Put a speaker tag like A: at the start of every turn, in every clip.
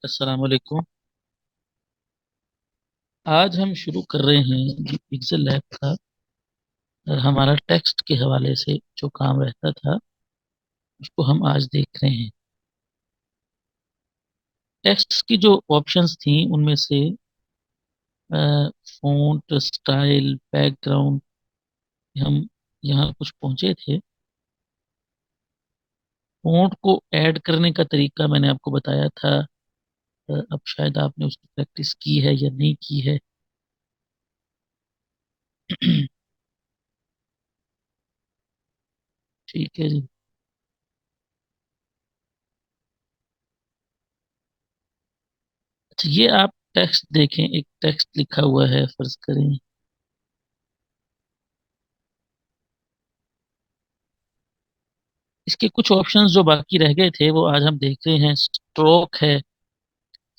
A: अस्सलाम वालेकुम। आज हम शुरू कर रहे हैं जी पिक्सल लैब का। हमारा टेक्स्ट के हवाले से जो काम रहता था उसको हम आज देख रहे हैं। टेक्स्ट की जो ऑप्शंस थी उनमें से फ़ॉन्ट स्टाइल बैकग्राउंड हम यहाँ कुछ पहुंचे थे। फ़ॉन्ट को ऐड करने का तरीका मैंने आपको बताया था। अब शायद आपने उसकी प्रैक्टिस की है या नहीं की है। ठीक है जी। अच्छा, ये आप टेक्स्ट देखें, एक टेक्स्ट लिखा हुआ है, फर्ज करें। इसके कुछ ऑप्शंस जो बाकी रह गए थे वो आज हम देख रहे हैं। स्ट्रोक है।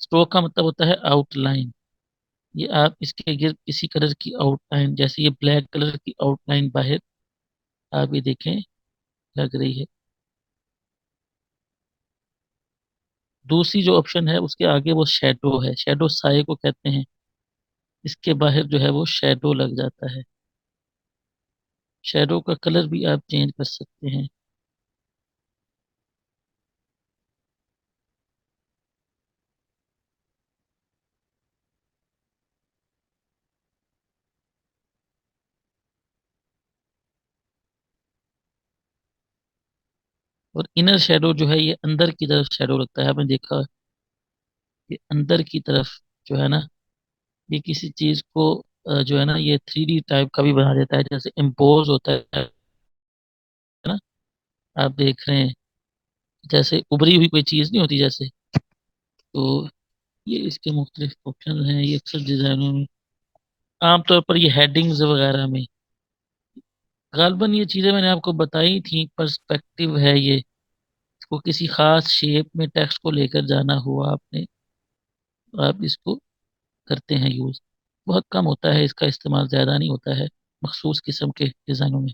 A: स्ट्रोक का मतलब होता है आउटलाइन। ये आप इसके गिर्द किसी कलर की आउटलाइन, जैसे ये ब्लैक कलर की आउटलाइन बाहर आप ये देखें लग रही है। दूसरी जो ऑप्शन है उसके आगे वो शेडो है। शेडो साए को कहते हैं। इसके बाहर जो है वो शेडो लग जाता है। शेडो का कलर भी आप चेंज कर सकते हैं। और इनर शेडो जो है ये अंदर की तरफ शेडो लगता है, आपने देखा। ये अंदर की तरफ जो है ना, ये किसी चीज को जो है ना ये 3D टाइप का भी बना देता है, जैसे इम्पोज होता है ना। आप देख रहे हैं जैसे उभरी हुई कोई चीज नहीं होती जैसे। तो ये इसके मुख्तलिफ ऑप्शन हैं। ये अक्सर डिजाइनों में आमतौर पर ये हेडिंग्स वगैरह में गालबन ये चीजें मैंने आपको बताई थी। पर्सपेक्टिव है ये। इसको किसी खास शेप में टेक्स्ट को लेकर जाना हुआ आपने, तो आप इसको करते हैं यूज। बहुत कम होता है इसका इस्तेमाल, ज्यादा नहीं होता है मखसूस किस्म के डिजाइनों में।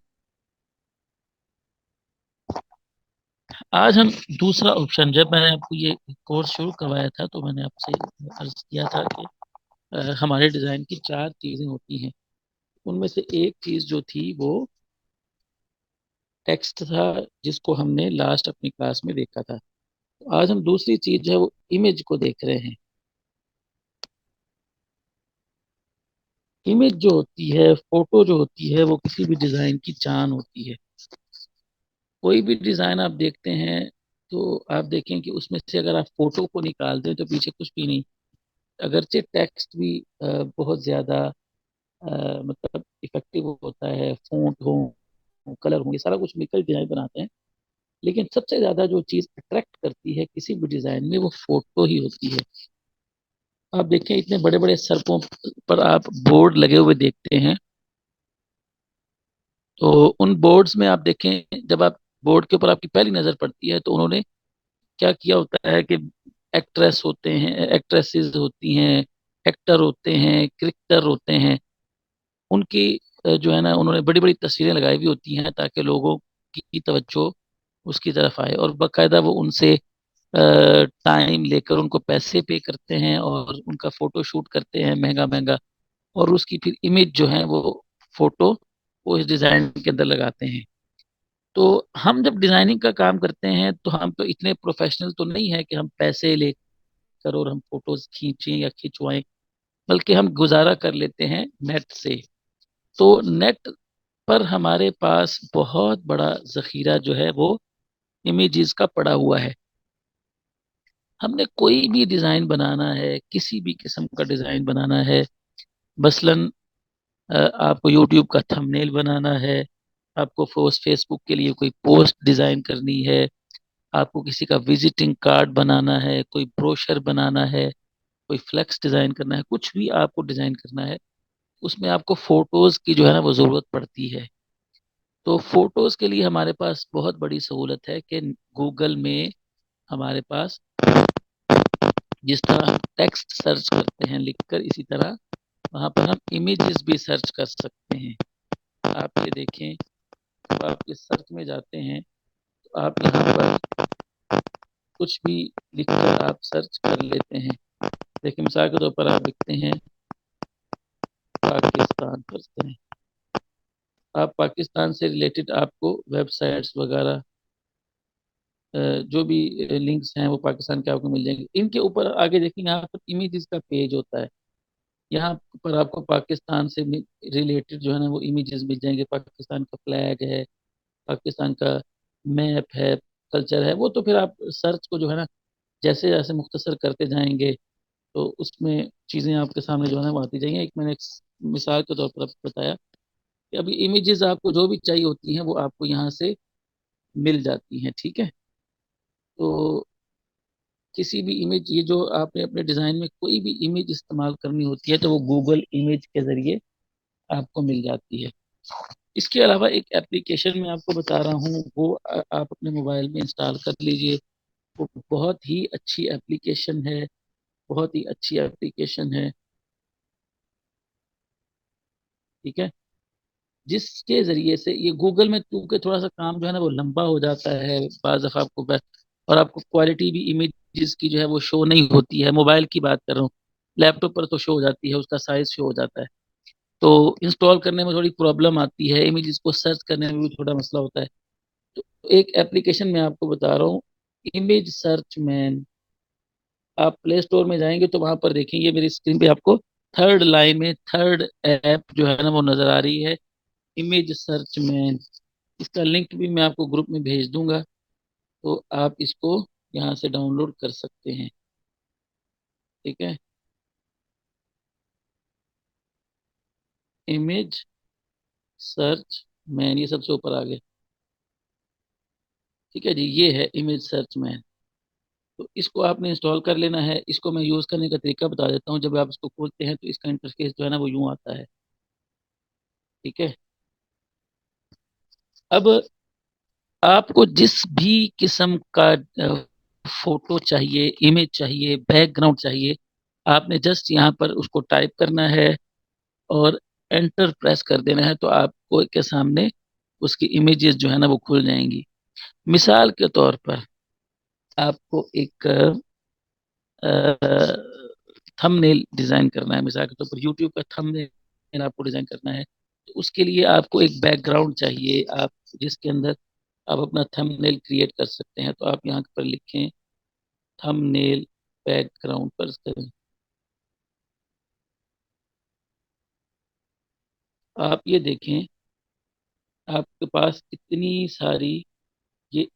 A: आज हम दूसरा ऑप्शन, जब मैंने आपको ये कोर्स शुरू करवाया था तो मैंने आपसे अर्ज किया था कि हमारे डिज़ाइन की चार चीज़ें होती हैं। उनमें से एक चीज़ जो थी वो टेक्स्ट था, जिसको हमने लास्ट अपनी क्लास में देखा था। तो आज हम दूसरी चीज़ जो है वो इमेज को देख रहे हैं। इमेज जो होती है, फोटो जो होती है, वो किसी भी डिज़ाइन की जान होती है। कोई भी डिज़ाइन आप देखते हैं तो आप देखें कि उसमें से अगर आप फोटो को निकाल दें तो पीछे कुछ भी नहीं। अगरचे टेक्स्ट भी बहुत ज़्यादा मतलब इफेक्टिव होता है, फ़ॉन्ट हो, कलर हो, ये सारा कुछ मिलकर डिज़ाइन बनाते हैं। लेकिन सबसे ज़्यादा जो चीज़ अट्रैक्ट करती है किसी भी डिज़ाइन में वो फ़ोटो ही होती है। आप देखें इतने बड़े बड़े सड़कों पर आप बोर्ड लगे हुए देखते हैं। तो उन बोर्ड्स में आप देखें, जब आप बोर्ड के ऊपर आपकी पहली नज़र पड़ती है तो उन्होंने क्या किया होता है कि एक्ट्रेस होते हैं, एक्ट्रेसेस होती हैं, एक्टर होते हैं, क्रिकेटर होते हैं, उनकी जो है ना उन्होंने बड़ी बड़ी तस्वीरें लगाई हुई होती हैं ताकि लोगों की तवज्जो उसकी तरफ आए। और बाकायदा वो उनसे टाइम लेकर उनको पैसे पे करते हैं और उनका फोटो शूट करते हैं महंगा महंगा। और उसकी फिर इमेज जो है वो फोटो वो इस डिज़ाइन के अंदर लगाते हैं। तो हम जब डिज़ाइनिंग का काम करते हैं तो हम तो इतने प्रोफेशनल तो नहीं है कि हम पैसे लेकर और हम फोटोज खींचें या खिंचवाएं, बल्कि हम गुजारा कर लेते हैं नेट से। तो नेट पर हमारे पास बहुत बड़ा जखीरा जो है वो इमेजेस का पड़ा हुआ है। हमने कोई भी डिज़ाइन बनाना है, किसी भी किस्म का डिज़ाइन बनाना है, मसलन आपको यूट्यूब का थंबनेल बनाना है, आपको फेसबुक के लिए कोई पोस्ट डिज़ाइन करनी है, आपको किसी का विजिटिंग कार्ड बनाना है, कोई ब्रोशर बनाना है, कोई फ्लेक्स डिज़ाइन करना है, कुछ भी आपको डिज़ाइन करना है, उसमें आपको फोटोज की जो है ना वो ज़रूरत पड़ती है। तो फोटोज के लिए हमारे पास बहुत बड़ी सहूलत है कि गूगल में हमारे पास जिस तरह हम टेक्स्ट सर्च करते हैं लिखकर, इसी तरह वहाँ पर हम इमेजेस भी सर्च कर सकते हैं। आप ये देखें, जब आप इस सर्च में जाते हैं तो आप यहाँ पर कुछ भी लिखकर आप सर्च कर लेते हैं। देखिए मिसाल के तौर पर आप लिखते हैं पाकिस्तान, फर्ज करें आप पाकिस्तान से रिलेटेड आपको वेबसाइट्स वगैरह जो भी लिंक्स हैं वो पाकिस्तान के आपको मिल जाएंगे। इनके ऊपर आगे देखेंगे यहाँ पर इमेजेस का पेज होता है। यहाँ पर आपको पाकिस्तान से रिलेटेड जो है ना वो इमेजेस मिल जाएंगे। पाकिस्तान का फ्लैग है, पाकिस्तान का मैप है, कल्चर है। वो तो फिर आप सर्च को जो है ना जैसे जैसे मुख्तसर करते जाएंगे तो उसमें चीज़ें आपके सामने जो है ना वो आती जाएंगी। एक मैंने एक मिसाल के तौर पर आपको बताया कि अभी इमेजेस आपको जो भी चाहिए होती हैं वो आपको यहाँ से मिल जाती हैं। ठीक है, तो किसी भी इमेज, ये जो आपने अपने डिज़ाइन में कोई भी इमेज इस्तेमाल करनी होती है तो वो गूगल इमेज के ज़रिए आपको मिल जाती है। इसके अलावा एक एप्लीकेशन मैं आपको बता रहा हूँ, वो आप अपने मोबाइल में इंस्टॉल कर लीजिए। वो बहुत ही अच्छी एप्लीकेशन है, बहुत ही अच्छी एप्लीकेशन है। ठीक है, जिसके ज़रिए से ये गूगल में क्योंकि थोड़ा सा काम जो है ना वो लंबा हो जाता है बाज़ दफ़ा आपको और आपको क्वालिटी भी इमेजेस की जो है वो शो नहीं होती है। मोबाइल की बात कर रहा हूँ, लैपटॉप पर तो शो हो जाती है, उसका साइज शो हो जाता है। तो इंस्टॉल करने में थोड़ी प्रॉब्लम आती है, इमेजेस को सर्च करने में भी थोड़ा मसला होता है। तो एक एप्लीकेशन मैं आपको बता रहा हूँ, इमेज सर्च मैन। आप प्ले स्टोर में जाएंगे तो वहां पर देखेंगे मेरी स्क्रीन पे आपको थर्ड लाइन में थर्ड ऐप जो है ना वो नजर आ रही है, इमेज सर्च मैन। इसका लिंक भी मैं आपको ग्रुप में भेज दूंगा, तो आप इसको यहाँ से डाउनलोड कर सकते हैं। ठीक है, इमेज सर्च मैन ये सबसे ऊपर आ गया। ठीक है जी, ये है इमेज सर्च मैन। तो इसको आपने इंस्टॉल कर लेना है। इसको मैं यूज़ करने का तरीका बता देता हूँ। जब आप इसको खोलते हैं तो इसका इंटरफेस जो है ना वो यूँ आता है। ठीक है, अब आपको जिस भी किस्म का फोटो चाहिए, इमेज चाहिए, बैकग्राउंड चाहिए, आपने जस्ट यहाँ पर उसको टाइप करना है और एंटर प्रेस कर देना है, तो आपको के सामने उसकी इमेजेस जो है ना वो खुल जाएंगी। मिसाल के तौर पर आपको एक थंबनेल डिजाइन करना है। मिसाल के तौर पर यूट्यूब का थंबनेल आपको डिजाइन करना है, तो उसके लिए आपको एक बैकग्राउंड चाहिए, आप जिसके अंदर आप अपना थंबनेल क्रिएट कर सकते हैं। तो आप यहाँ पर लिखें थंबनेल बैकग्राउंड पर करें। आप ये देखें आपके पास इतनी सारी ये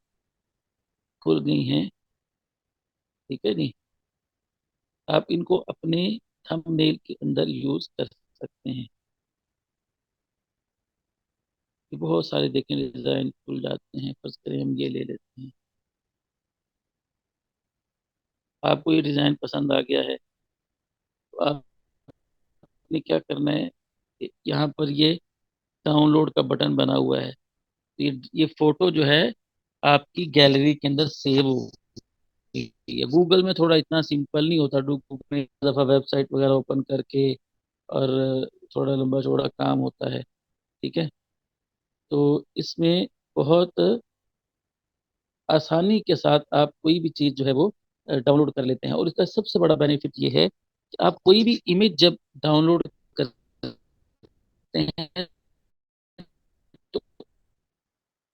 A: खुल गई हैं। ठीक है जी, आप इनको अपने थंबनेल के अंदर यूज कर सकते हैं। ये बहुत सारे देखें डिजाइन खुल जाते हैं। फर्ज करें हम ये ले लेते हैं, आपको ये डिजाइन पसंद आ गया है तो आपने क्या करना है, यहाँ पर ये डाउनलोड का बटन बना हुआ है। ये फोटो जो है आपकी गैलरी के अंदर सेव हो गई है। गूगल में थोड़ा इतना सिंपल नहीं होता। गूगल में एक दफ़ा वेबसाइट वगैरह ओपन करके और थोड़ा लंबा चौड़ा काम होता है। ठीक है, तो इसमें बहुत आसानी के साथ आप कोई भी चीज़ जो है वो डाउनलोड कर लेते हैं। और इसका सबसे बड़ा बेनिफिट ये है कि आप कोई भी इमेज जब डाउनलोड करते हैं तो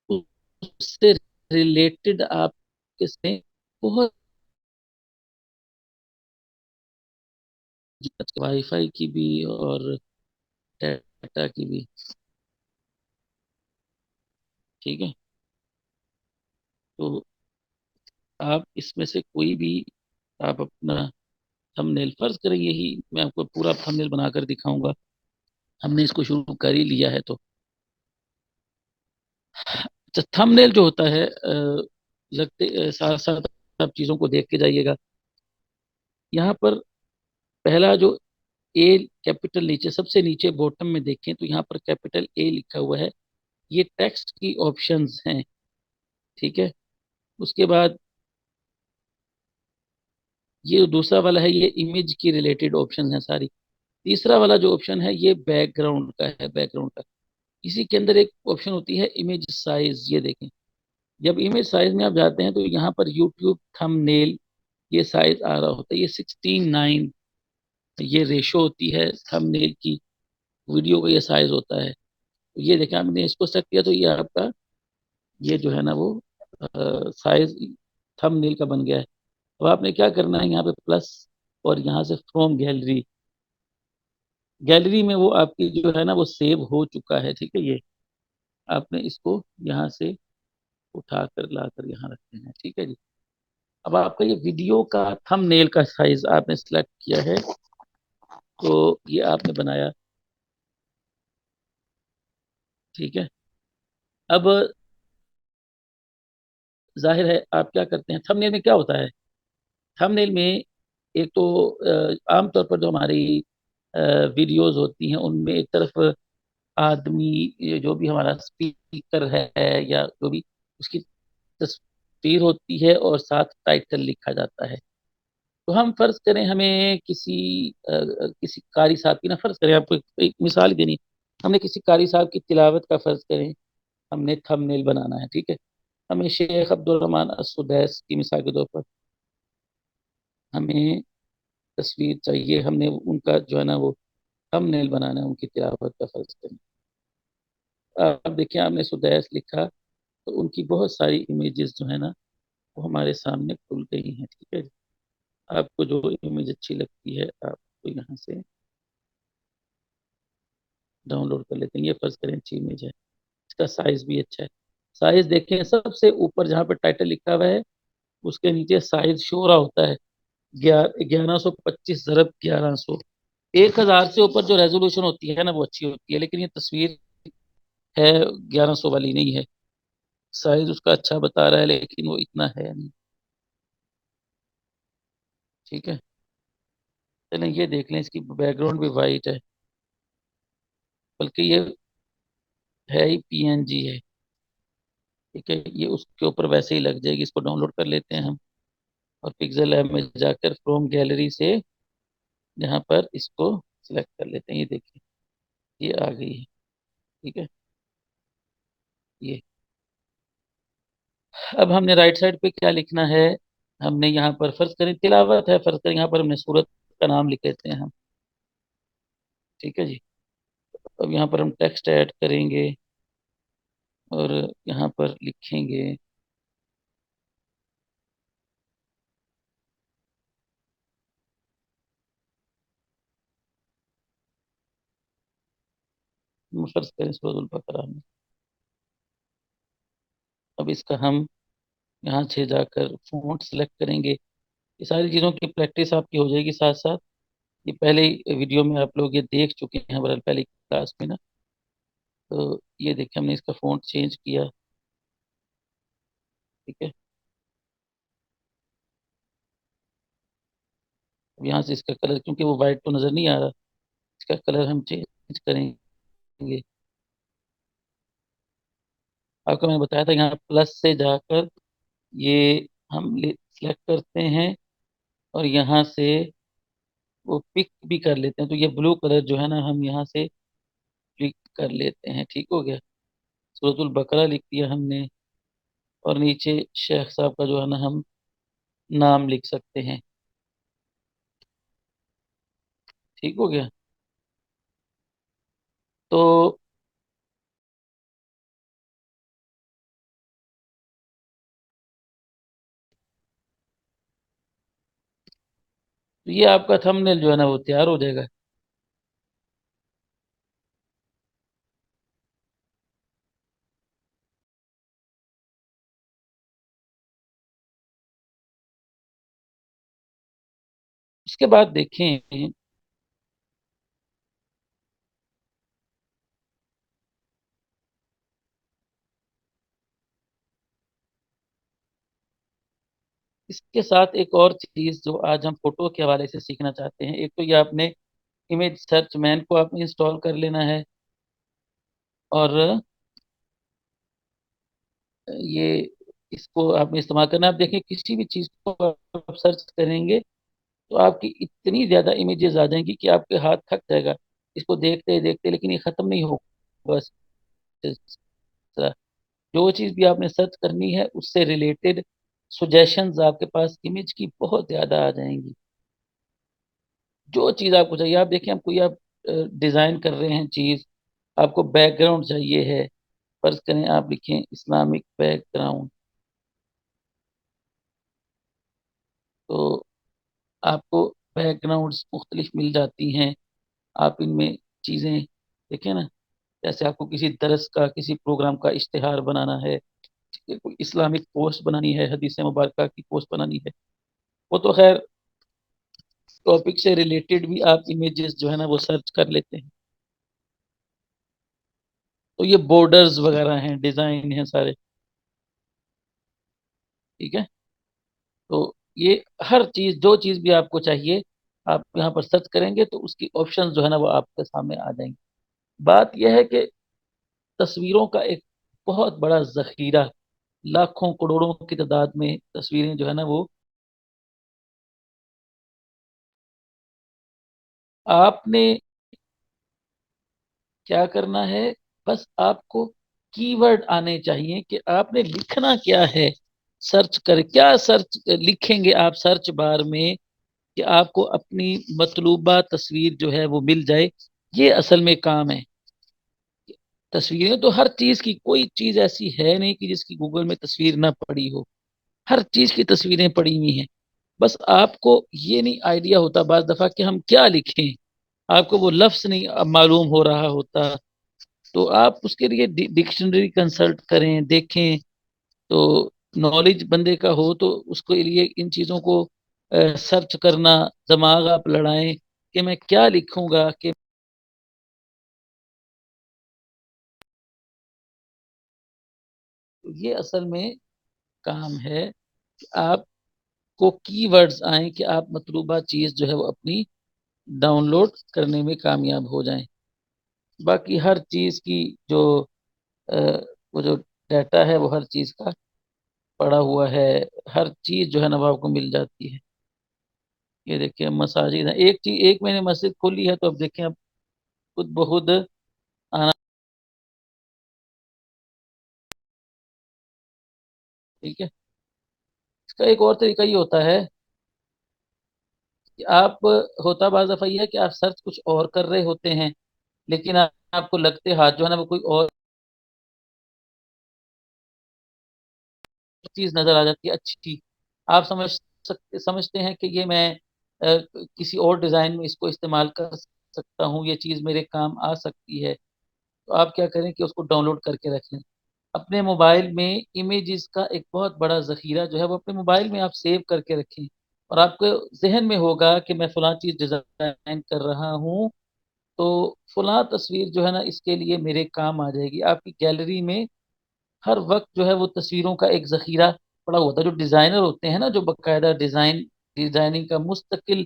A: उससे रिलेटेड आप किसमें बहुत वाईफाई की भी और डाटा की भी। ठीक है, तो आप इसमें से कोई भी आप अपना थंबनेल, फर्ज करें यही मैं आपको पूरा थंबनेल बनाकर दिखाऊंगा। हमने इसको शुरू कर ही लिया है तो अच्छा, थंबनेल जो होता है लगते साथ साथ आप चीज़ों को देख के जाइएगा। यहाँ पर पहला जो ए कैपिटल नीचे सबसे नीचे बॉटम में देखें तो यहाँ पर कैपिटल ए लिखा हुआ है। ये टेक्स्ट की ऑप्शंस हैं। ठीक है, उसके बाद ये दूसरा वाला है, ये इमेज की रिलेटेड ऑप्शन है सारी। तीसरा वाला जो ऑप्शन है ये बैकग्राउंड का है, बैकग्राउंड का। इसी के अंदर एक ऑप्शन होती है इमेज साइज, ये देखें जब इमेज साइज में आप जाते हैं तो यहाँ पर यूट्यूब थंबनेल ये साइज आ रहा होता है, ये 16:9 ये रेशो होती है थंबनेल की, वीडियो का ये साइज होता है। तो ये देखें, आपने इसको सेट किया तो ये आपका ये जो है ना वो साइज थंबनेल का बन गया है। अब आपने क्या करना है, यहाँ पे प्लस और यहाँ से फ्रॉम गैलरी, गैलरी में वो आपकी जो है ना वो सेव हो चुका है, ठीक है। ये आपने इसको यहाँ से उठा कर ला कर यहाँ रख देना है, ठीक है जी। अब आपका ये वीडियो का थंबनेल का साइज आपने सिलेक्ट किया है, तो ये आपने बनाया, ठीक है। अब जाहिर है आप क्या करते हैं, थंबनेल में क्या होता है, थंबनेल में एक तो आमतौर पर जो हमारी वीडियोस होती हैं उनमें एक तरफ आदमी, ये जो भी हमारा स्पीकर है या जो भी, उसकी तस्वीर होती है और साथ टाइटल लिखा जाता है। तो हम फर्ज करें हमें किसी कारी साहब की ना, फर्ज करें आपको एक मिसाल देनी है। हमने किसी कारी साहब की तिलावत का फर्ज करें, हमने थंबनेल बनाना है, ठीक है। हमें शेख अब्दुल रहमान असुदैस की मिसाल के तौर पर हमें तस्वीर चाहिए, हमने उनका जो है ना वो थंबनेल बनाना है, उनकी तिलावत का फर्ज करें। अब देखिए आपने सुदैस लिखा तो उनकी बहुत सारी इमेजेस जो है ना वो हमारे सामने खुल गई हैं, ठीक है। आपको जो इमेज अच्छी लगती है आपको यहाँ से डाउनलोड कर लेते हैं। ये फर्ज करें अच्छी इमेज है, इसका साइज भी अच्छा है। साइज देखें सबसे ऊपर जहाँ पर टाइटल लिखा हुआ है उसके नीचे साइज शो रहा होता है, 1125 × 1100। 1000 से ऊपर जो रेजोल्यूशन होती है ना वो अच्छी होती है, लेकिन ये तस्वीर है 1100 वाली नहीं है। साइज उसका अच्छा बता रहा है लेकिन वो इतना है नहीं, ठीक है। चलें ये देख लें, इसकी बैकग्राउंड भी वाइट है, बल्कि ये है ही पीएनजी है, ठीक है। ये उसके ऊपर वैसे ही लग जाएगी, इसको डाउनलोड कर लेते हैं हम और पिक्सल लैब में जाकर फ्रॉम गैलरी से यहाँ पर इसको सिलेक्ट कर लेते हैं। ये देखिए ये आ गई है, ठीक है। ये अब हमने राइट साइड पे क्या लिखना है, हमने यहाँ पर फर्ज करें तिलावत है, फर्ज करें यहाँ पर हमने सूरत का नाम लिख लेते हैं हम, ठीक है जी। अब यहाँ पर हम टेक्स्ट ऐड करेंगे और यहाँ पर लिखेंगे फर्ज करें सूरत बकरा में। अब इसका हम यहाँ से जाकर फ़ॉन्ट सेलेक्ट करेंगे। ये सारी चीज़ों की प्रैक्टिस आपकी हो जाएगी साथ साथ। ये पहले ही वीडियो में आप लोग ये देख चुके हैं बरल पहले क्लास में ना। तो ये देखिए हमने इसका फ़ॉन्ट चेंज किया, ठीक है। अब यहाँ से इसका कलर, क्योंकि वो वाइट तो नज़र नहीं आ रहा, इसका कलर हम चेंज करेंगे। आपको मैंने बताया था यहाँ प्लस से जाकर ये हम सिलेक्ट करते हैं और यहाँ से वो पिक भी कर लेते हैं। तो ये ब्लू कलर जो है ना हम यहाँ से क्लिक कर लेते हैं, ठीक हो गया। सूरतुल बकरा लिख दिया हमने और नीचे शेख साहब का जो है ना हम नाम लिख सकते हैं, ठीक हो गया। तो ये आपका थंबनेल जो है ना वो तैयार हो जाएगा। उसके बाद देखें, इसके साथ एक और चीज जो आज हम फोटो के हवाले से सीखना चाहते हैं, एक तो ये आपने इमेज सर्च मैन को आपने इंस्टॉल कर लेना है और ये इसको आपने इस्तेमाल करना है। आप देखें किसी भी चीज को आप सर्च करेंगे तो आपकी इतनी ज्यादा इमेजेस आ जाएंगी कि आपके हाथ थक जाएगा इसको देखते देखते, लेकिन ये खत्म नहीं होगा। जो चीज़ भी आपने सर्च करनी है उससे रिलेटेड सुजेशंस आपके पास इमेज की बहुत ज़्यादा आ जाएंगी। जो चीज़ आपको चाहिए, आप देखिए, आप कोई आप डिज़ाइन कर रहे हैं चीज़, आपको बैकग्राउंड चाहिए है, फर्ज करें आप लिखें इस्लामिक बैकग्राउंड, तो आपको बैकग्राउंड्स मुख्तलिफ मिल जाती हैं। आप इनमें चीज़ें देखें ना, जैसे आपको किसी दरस का, किसी प्रोग्राम का इश्तिहार बनाना है, कोई इस्लामिक पोस्ट बनानी है, हदीस मुबारक की पोस्ट बनानी है, वो तो खैर टॉपिक से रिलेटेड भी आप इमेजेस जो है ना वो सर्च कर लेते हैं। तो ये बॉर्डर्स वगैरह हैं, डिज़ाइन हैं सारे, ठीक है। तो ये हर चीज़, जो चीज़ भी आपको चाहिए, आप यहाँ पर सर्च करेंगे तो उसकी ऑप्शन जो है ना वो आपके सामने आ जाएंगे। बात यह है कि तस्वीरों का एक बहुत बड़ा जखीरा, लाखों करोड़ों की तादाद में तस्वीरें जो है ना वो आपने क्या करना है, बस आपको कीवर्ड आने चाहिए कि आपने लिखना क्या है। सर्च कर, क्या सर्च लिखेंगे आप सर्च बार में कि आपको अपनी मतलूबा तस्वीर जो है वो मिल जाए। ये असल में काम है। तस्वीरें तो हर चीज की, कोई चीज ऐसी है नहीं कि जिसकी गूगल में तस्वीर ना पड़ी हो। हर चीज की तस्वीरें पड़ी हुई हैं। बस आपको ये नहीं आइडिया होता बाज दफा कि हम क्या लिखें, आपको वो लफ्ज नहीं मालूम हो रहा होता। तो आप उसके लिए डिक्शनरी कंसल्ट करें, देखें। तो नॉलेज बंदे का हो तो उसके लिए इन चीज़ों को सर्च करना, दिमाग आप लड़ाएं कि मैं क्या लिखूंगा कि ये असल में काम है कि आपको कीवर्ड्स आए कि आप मतलूबा चीज़ जो है वो अपनी डाउनलोड करने में कामयाब हो जाएं। बाकी हर चीज़ की जो अ, वो जो डाटा है वो हर चीज़ का पड़ा हुआ है। हर चीज़ जो है ना वो आपको मिल जाती है। ये देखिए मसाजिद है, एक चीज, एक मैंने मस्जिद खोली है तो अब देखें, अब खुद ब खुद आना, ठीक है। इसका एक और तरीका ये होता है कि आप, होता बाज दफा ये है कि आप सर्च कुछ और कर रहे होते हैं, लेकिन आपको लगते हाथ जो है ना वो कोई और चीज नजर आ जाती है अच्छी। आप समझते हैं कि ये मैं किसी और डिजाइन में इसको इस्तेमाल कर सकता हूँ, ये चीज मेरे काम आ सकती है। तो आप क्या करें कि उसको डाउनलोड करके रख लें अपने मोबाइल में। इमेजेस का एक बहुत बड़ा जखीरा जो है वो अपने मोबाइल में आप सेव करके रखें, और आपको जहन में होगा कि मैं फलां चीज डिजाइन कर रहा हूँ, तो फलां तस्वीर जो है ना इसके लिए मेरे काम आ जाएगी। आपकी गैलरी में हर वक्त जो है वो तस्वीरों का एक जखीरा पड़ा होता है। जो डिजाइनर होते हैं ना, जो बाकायदा डिजाइनिंग का मुस्तकिल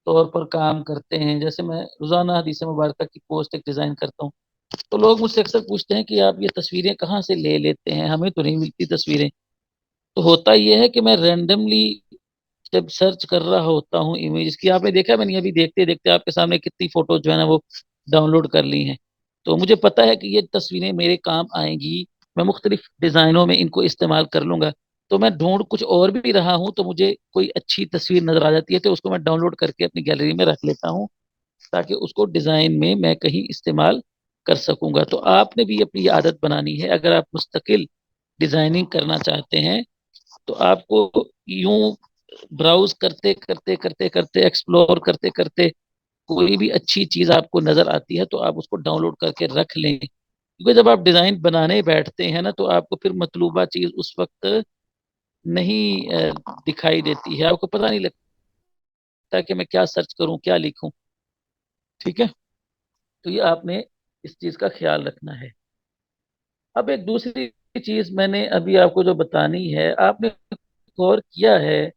A: तौर पर काम करते हैं, जैसे मैं रोजाना हदीस मुबारक की पोस्ट एक डिजाइन करता हूँ, तो लोग मुझसे अक्सर पूछते हैं कि आप ये तस्वीरें कहाँ से ले लेते हैं, हमें तो नहीं मिलती तस्वीरें। तो होता यह है कि मैं रैंडमली जब सर्च कर रहा होता हूँ इमेज की, आपने देखा मैंने अभी देखते देखते आपके सामने कितनी फोटो जो है ना वो डाउनलोड कर ली हैं। तो मुझे पता है कि ये तस्वीरें मेरे काम आएंगी, मैं मुख्तलिफ डिजाइनों में इनको इस्तेमाल कर लूंगा। तो मैं ढूंढ कुछ और भी रहा हूँ तो मुझे कोई अच्छी तस्वीर नजर आ जाती है तो उसको मैं डाउनलोड करके अपनी गैलरी में रख लेता हूँ, ताकि उसको डिजाइन में मैं कहीं इस्तेमाल कर सकूंगा। तो आपने भी अपनी ये आदत बनानी है। अगर आप मुस्तकिल डिजाइनिंग करना चाहते हैं तो आपको यूं ब्राउज करते करते करते करते, एक्सप्लोर करते करते, कोई भी अच्छी चीज आपको नजर आती है तो आप उसको डाउनलोड करके रख लें। क्योंकि जब आप डिजाइन बनाने बैठते हैं ना तो आपको फिर मतलूबा चीज उस वक्त नहीं दिखाई देती है, आपको पता नहीं लगता कि मैं क्या सर्च करूं, क्या लिखूं, ठीक है। तो ये आपने इस चीज का ख्याल रखना है। अब एक दूसरी चीज मैंने अभी आपको जो बतानी है, आपने गौर किया है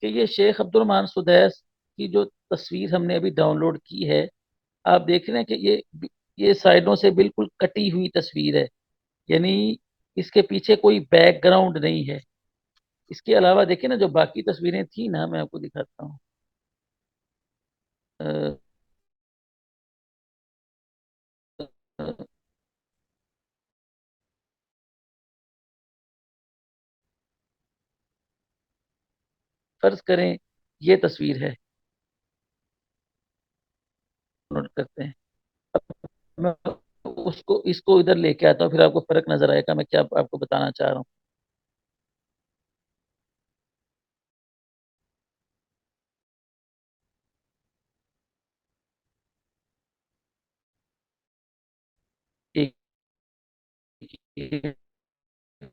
A: कि ये शेख अब्दुल रहमान सुदैस की जो तस्वीर हमने अभी डाउनलोड की है, आप देख रहे हैं कि ये साइडों से बिल्कुल कटी हुई तस्वीर है, यानी इसके पीछे कोई बैकग्राउंड नहीं है। इसके अलावा देखिए ना जो बाकी तस्वीरें थी ना, मैं आपको दिखाता हूँ। अ, अ, फर्ज करें ये तस्वीर है, नोट करते हैं। अब मैं उसको इसको इधर लेके आता हूँ, फिर आपको फर्क नजर आएगा मैं क्या आपको बताना चाह रहा हूँ। एक, एक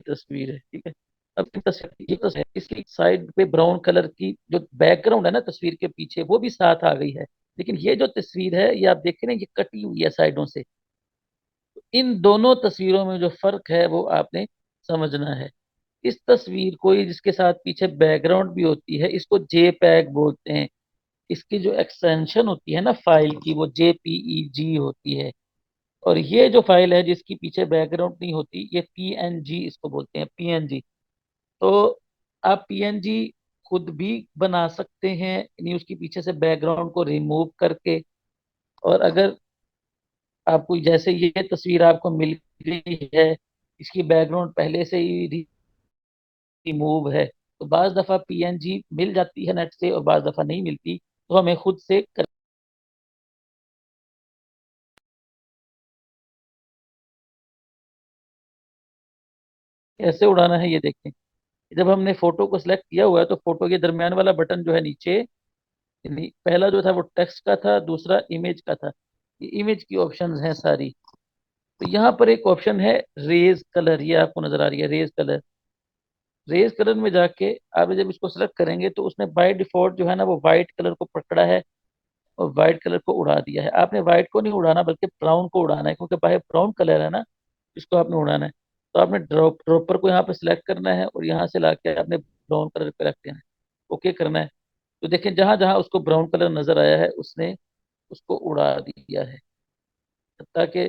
A: तस्वीर है, ठीक है। अब ये तस्वीर इसकी साइड पे ब्राउन कलर की जो बैकग्राउंड है ना तस्वीर के पीछे, वो भी साथ आ गई है। लेकिन ये जो तस्वीर है ये आप देख रहे हैं, ये कटी हुई है साइडों से। इन दोनों तस्वीरों में जो फर्क है वो आपने समझना है। इस तस्वीर को ये जिसके साथ पीछे बैकग्राउंड भी होती है, इसको जेपैग बोलते हैं। इसकी जो एक्सटेंशन होती है ना फाइल की, वो जेपीईजी होती है। और ये जो फाइल है जिसकी पीछे बैकग्राउंड नहीं होती, ये पीएनजी इसको बोलते हैं, पीएनजी। तो आप पीएनजी खुद भी बना सकते हैं यानी उसकी पीछे से बैकग्राउंड को रिमूव करके। और अगर आपको जैसे ये तस्वीर आपको मिल गई है, इसकी बैकग्राउंड पहले से ही रिमूव है, तो बाज दफा पीएनजी मिल जाती है नेट से और बाज दफा नहीं मिलती, तो हमें खुद से कैसे उड़ाना है ये देखें। जब हमने फोटो को सिलेक्ट किया हुआ है तो फोटो के दरमियान वाला बटन जो है नीचे, यानी पहला जो था वो टेक्स्ट का था, दूसरा इमेज का था। ये इमेज की ऑप्शंस हैं सारी। तो यहाँ पर एक ऑप्शन है रेज कलर, ये आपको नजर आ रही है रेज कलर। रेज कलर में जाके आप जब इसको सेलेक्ट करेंगे तो उसने बाय डिफॉल्ट जो है ना वो व्हाइट कलर को पकड़ा है और व्हाइट कलर को उड़ा दिया है। आपने व्हाइट को नहीं उड़ाना बल्कि ब्राउन को उड़ाना है, क्योंकि बाय ब्राउन कलर है ना, इसको आपने उड़ाना है। तो आपने ड्रॉपर को यहाँ पे सिलेक्ट करना है और यहाँ से लाके आपने ब्राउन कलर पे रख देना है, ओके करना है। तो देखें जहां जहां उसको ब्राउन कलर नजर आया है उसने उसको उड़ा दिया है, हत्ता कि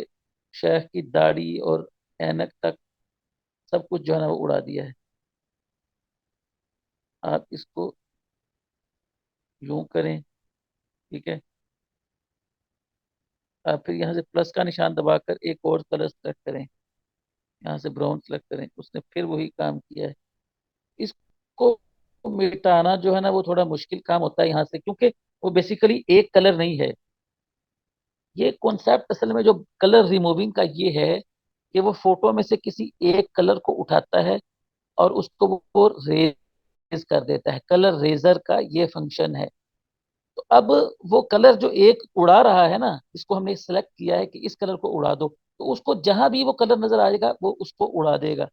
A: शेख की दाढ़ी और ऐनक तक सब कुछ जो है ना वो उड़ा दिया है। आप इसको यूं करें, ठीक है। आप फिर यहाँ से प्लस का निशान दबाकर एक और कलर सेलेक्ट करें, यहाँ से ब्राउन सेलेक्ट करें, उसने फिर वही काम किया है। इसको मिटाना जो है ना वो थोड़ा मुश्किल काम होता है यहाँ से, क्योंकि वो बेसिकली एक कलर नहीं है। ये कॉन्सेप्ट असल में जो कलर रिमूविंग का ये है कि वो फोटो में से किसी एक कलर को उठाता है और उसको वो रेज कर देता है। कलर रेजर का ये फंक्शन है। तो अब वो कलर जो एक उड़ा रहा है ना, इसको हमने सेलेक्ट किया है कि इस कलर को उड़ा दो, तो उसको जहां भी वो कलर नजर आएगा वो उसको उड़ा देगा।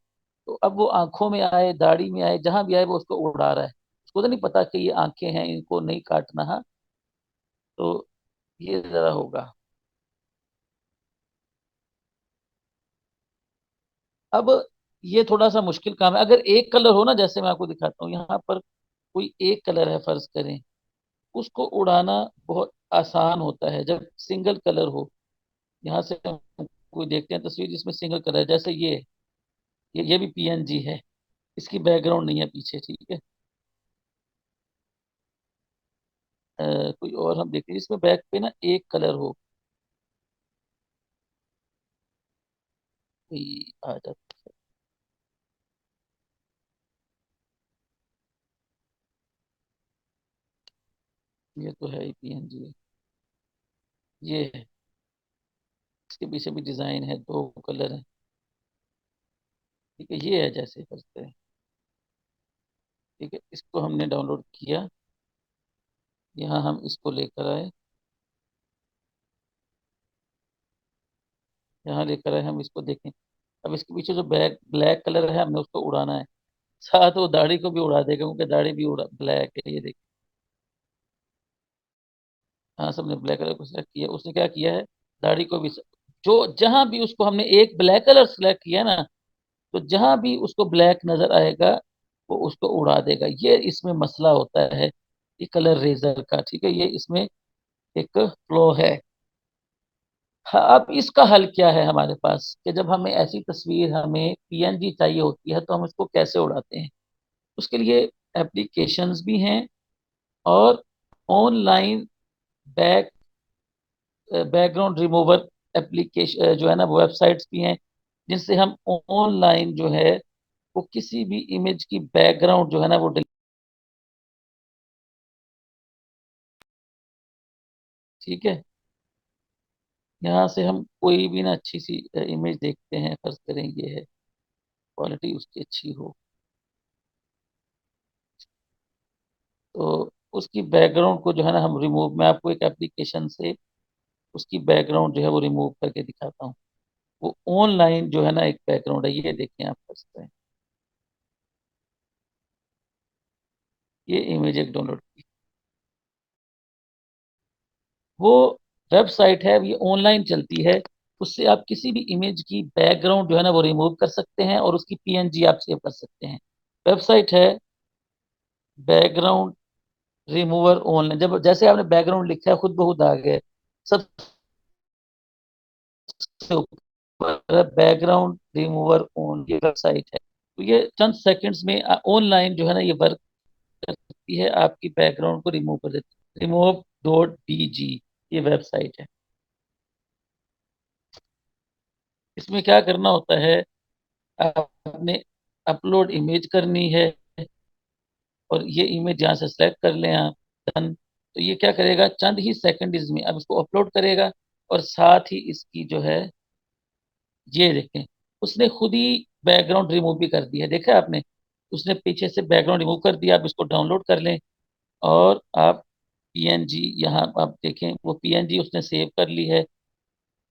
A: तो अब वो आंखों में आए, दाढ़ी में आए, जहां भी आए वो उसको उड़ा रहा है। उसको तो नहीं पता कि ये आंखें हैं, इनको नहीं काटना। हाँ, तो ये जरा होगा। अब ये थोड़ा सा मुश्किल काम है। अगर एक कलर हो ना, जैसे मैं आपको दिखाता हूँ यहाँ पर, कोई एक कलर है फर्ज करें, उसको उड़ाना बहुत आसान होता है जब सिंगल कलर हो। यहाँ से हम कोई देखते हैं तस्वीर जिसमें सिंगल कलर है, जैसे ये भी पीएनजी है, इसकी बैकग्राउंड नहीं है पीछे, ठीक है। कोई और हम देखते हैं जिसमें बैक पे ना एक कलर हो, कोई आ जाता है। ये तो है ही पीएनजी, ये है। इसके पीछे भी डिजाइन है, दो कलर है, ठीक है। ये है जैसे करते हैं, ठीक है। इसको हमने डाउनलोड किया, यहाँ हम इसको लेकर आए, यहाँ लेकर आए हम इसको देखें। अब इसके पीछे जो बैक ब्लैक कलर है हमने उसको उड़ाना है, साथ वो दाढ़ी को भी उड़ा देगा क्योंकि दाढ़ी भी उड़ा ब्लैक है, ये देखिए। हाँ, सबने ब्लैक कलर को सिलेक्ट किया, उसने क्या किया है, दाढ़ी को भी जो जहां भी उसको हमने एक ब्लैक कलर सिलेक्ट किया ना, तो जहां भी उसको ब्लैक नजर आएगा वो उसको उड़ा देगा। ये इसमें मसला होता है, ये कलर रेजर का, ठीक है। ये इसमें एक फ्लो है। हाँ, अब इसका हल क्या है हमारे पास कि जब हमें ऐसी तस्वीर हमें पीएनजी चाहिए होती है तो हम इसको कैसे उड़ाते हैं। उसके लिए एप्लीकेशंस भी हैं और online back background remover application जो है ना वेबसाइट्स भी हैं, जिनसे हम ऑनलाइन जो है वो किसी भी इमेज की बैकग्राउंड जो है ना वो ठीक है। यहाँ से हम कोई भी ना अच्छी सी इमेज देखते हैं, फर्ज करें ये है, क्वालिटी उसकी अच्छी हो, तो उसकी बैकग्राउंड को जो है ना हम रिमूव, मैं आपको एक एप्लीकेशन से उसकी बैकग्राउंड जो है वो रिमूव करके दिखाता हूँ। वो ऑनलाइन जो है ना एक बैकग्राउंड है, ये देखें आप फर्ज करें, ये इमेज एक डाउनलोड, वो वेबसाइट है, ये ऑनलाइन चलती है। उससे आप किसी भी इमेज की बैकग्राउंड जो है ना वो रिमूव कर सकते हैं और उसकी पीएनजी आप सेव कर सकते हैं। वेबसाइट है बैकग्राउंड रिमूवर ऑनलाइन। जब जैसे आपने बैकग्राउंड लिखा है खुद ब खुद आ गए। सबसे ऊपर बैकग्राउंड रिमूवर ऑन, ये वेबसाइट है। तो ये चंद सेकंड्स में ऑनलाइन जो है ना ये वर्क कर सकती है, आपकी बैकग्राउंड को रिमूव कर देती है। remove.bg ये वेबसाइट है। इसमें क्या करना होता है, आपने अपलोड इमेज करनी है और ये इमेज यहाँ से सेलेक्ट कर लें आप, डन। तो ये क्या करेगा, चंद ही सेकंड में अब इसको अपलोड करेगा और साथ ही इसकी जो है, ये देखें, उसने खुद ही बैकग्राउंड रिमूव भी कर दिया है, देखा आपने, उसने पीछे से बैकग्राउंड रिमूव कर दिया। आप इसको डाउनलोड कर लें और आप पीएनजी, यहाँ आप देखें वो पीएनजी उसने सेव कर ली है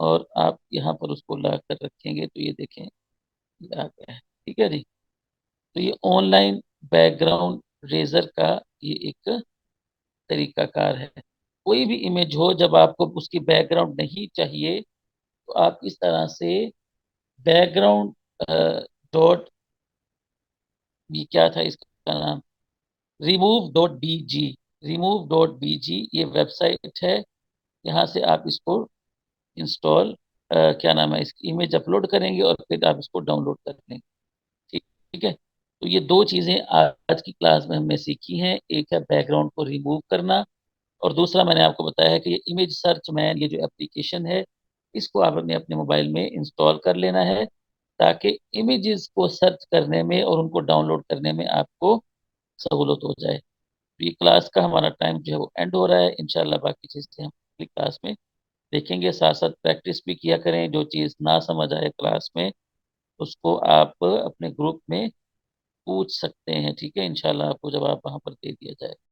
A: और आप यहाँ पर उसको ला कर रखेंगे तो ये देखें ये आ गया है। ठीक है जी। तो ये ऑनलाइन बैकग्राउंड रेजर का ये एक तरीकाकार है। कोई भी इमेज हो, जब आपको उसकी बैकग्राउंड नहीं चाहिए तो आप इस तरह से बैकग्राउंड डॉट, ये क्या था इसका नाम, रिमूव.bg ये वेबसाइट है। यहाँ से आप इसको इंस्टॉल, क्या नाम है, इसकी इमेज अपलोड करेंगे और फिर आप इसको डाउनलोड कर लेंगे। ठीक ठीक है। तो ये दो चीज़ें आज की क्लास में हमने सीखी हैं, एक है बैकग्राउंड को रिमूव करना और दूसरा मैंने आपको बताया है कि ये इमेज सर्च मैन, ये जो एप्लीकेशन है, इसको आपने अपने मोबाइल में इंस्टॉल कर लेना है ताकि इमेजेस को सर्च करने में और उनको डाउनलोड करने में आपको सहूलत हो जाए। तो ये क्लास का हमारा टाइम जो है वो एंड हो रहा है। इंशाल्लाह बाकी चीज़ें हम अगली क्लास में देखेंगे। साथ साथ प्रैक्टिस भी किया करें, जो चीज़ ना समझ आए क्लास में उसको आप अपने ग्रुप में पूछ सकते हैं। ठीक है, इंशाल्लाह आपको जवाब वहाँ पर दे दिया जाए।